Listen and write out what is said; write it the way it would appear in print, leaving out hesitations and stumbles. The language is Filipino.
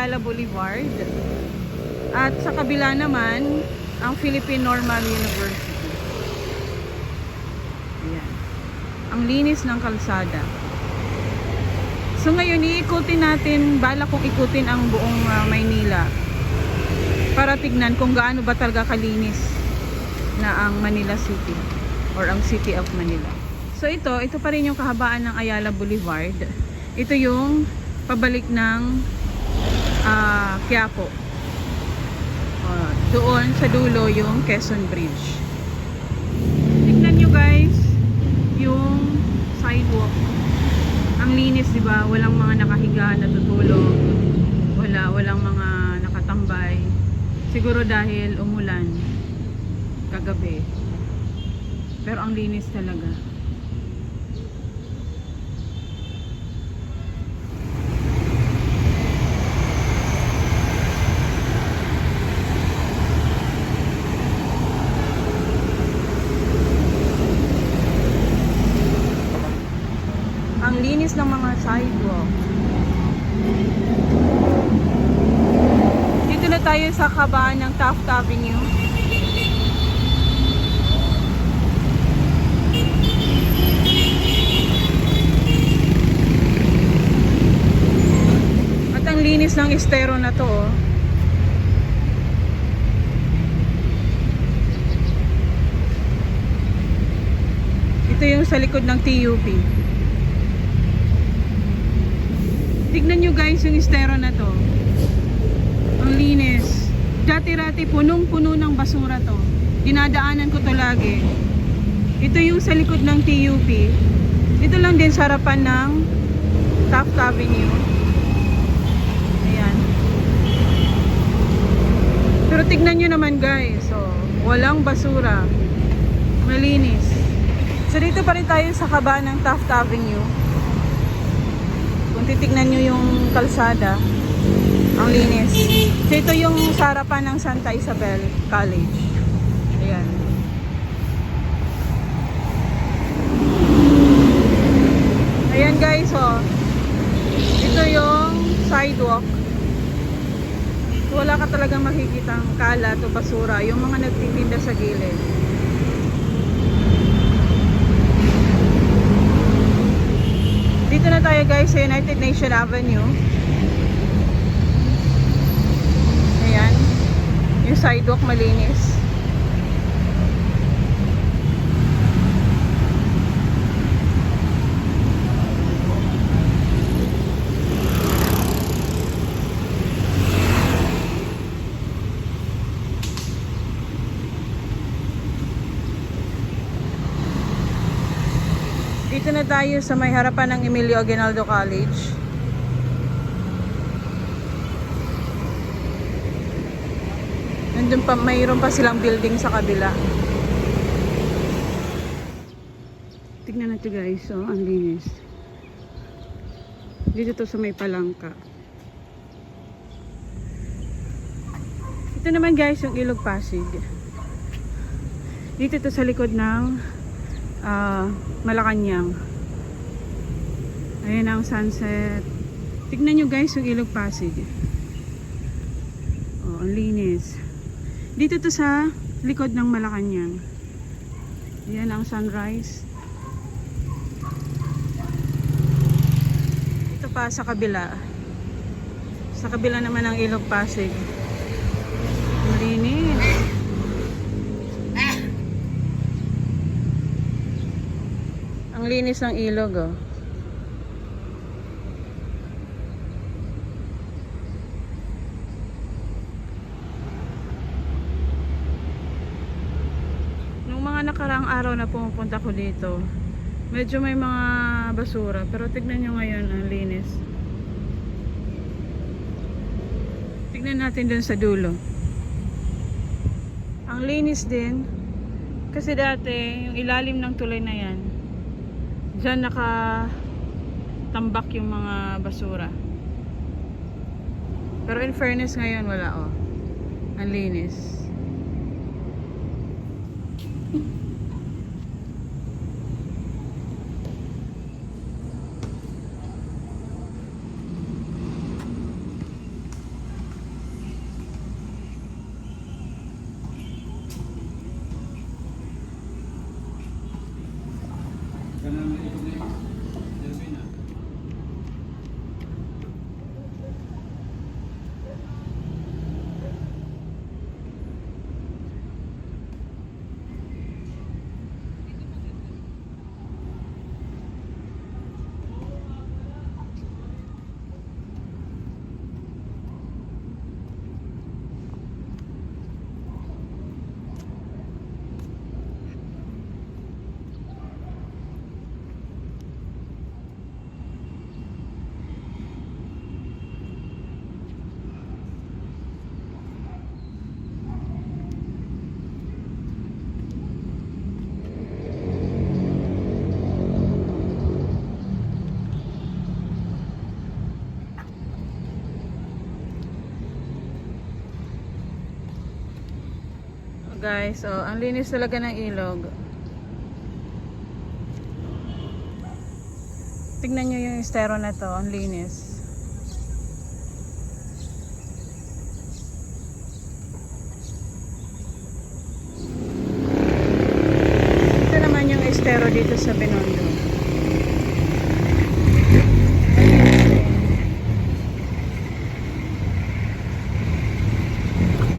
Ayala Boulevard. At sa kabila naman, ang Philippine Normal University. Ayan. Ang linis ng kalsada. So ngayon, iikutin natin, bala kong ikutin ang buong Maynila para tignan kung gaano ba talaga kalinis na ang Manila City or ang City of Manila. So ito pa rin yung kahabaan ng Ayala Boulevard. Ito yung pabalik ng Quiapo. Doon sa dulo yung Quezon Bridge. Tignan nyo guys yung sidewalk. Ang linis, di ba? Walang mga nakahiga, natutulog. Walang mga nakatambay. Siguro dahil umulan kagabi. Pero ang linis talaga. Ang linis ng mga sidewalk. Dito na tayo sa kabaan ng Taft Avenue. At ang linis ng estero na to, oh. Ito yung sa likod ng TUP. Tignan nyo guys yung estero na to. Ang linis. Dati-rati punong-puno ng basura to. Dinadaanan ko to lagi. Ito yung sa likod ng TUP. Ito lang din sa harapan ng Taft Avenue. Ayan. Pero tignan nyo naman guys. So, walang basura. Malinis. So dito pa rin tayo sa kaba ng Taft Avenue. Kung titignan nyo yung kalsada, ang linis. So ito yung sa harapan ng Santa Isabel College. Ayan. Ayan guys, oh. Ito yung sidewalk. Wala ka talagang makikitang kalat o basura. Yung mga nagtitinda sa gilid. Dito na tayo guys sa United Nation Avenue. Ayan. Yung sidewalk malinis. Dito na tayo sa may harapan ng Emilio Aguinaldo College. Nandun pa, mayroon pa silang building sa kabila. Tignan natin guys, oh, ang linis. Dito to sa may Palangka. Ito naman guys yung Ilog Pasig. Dito to sa likod ng Malacanang. Ayan ang sunset. Tignan nyo guys yung Ilog Pasig. Oh, ang linis. Dito to sa likod ng Malacanang. Ayan ang sunrise. Ito pa sa kabila. Sa kabila naman ang Ilog Pasig. Ang linis. Ang linis ng ilog, oh. Nung mga nakaraang araw na pumupunta ko dito, medyo may mga basura. Pero tignan nyo ngayon, ang linis. Tignan natin dun sa dulo. Ang linis din. Kasi dati, yung ilalim ng tulay na yan, diyan nakatambak yung mga basura. Pero in fairness ngayon wala, oh. Ang linis. Guys, oh, ang linis talaga ng ilog. Tignan nyo yung estero na to, ang linis. Ito naman yung estero dito sa Binondo.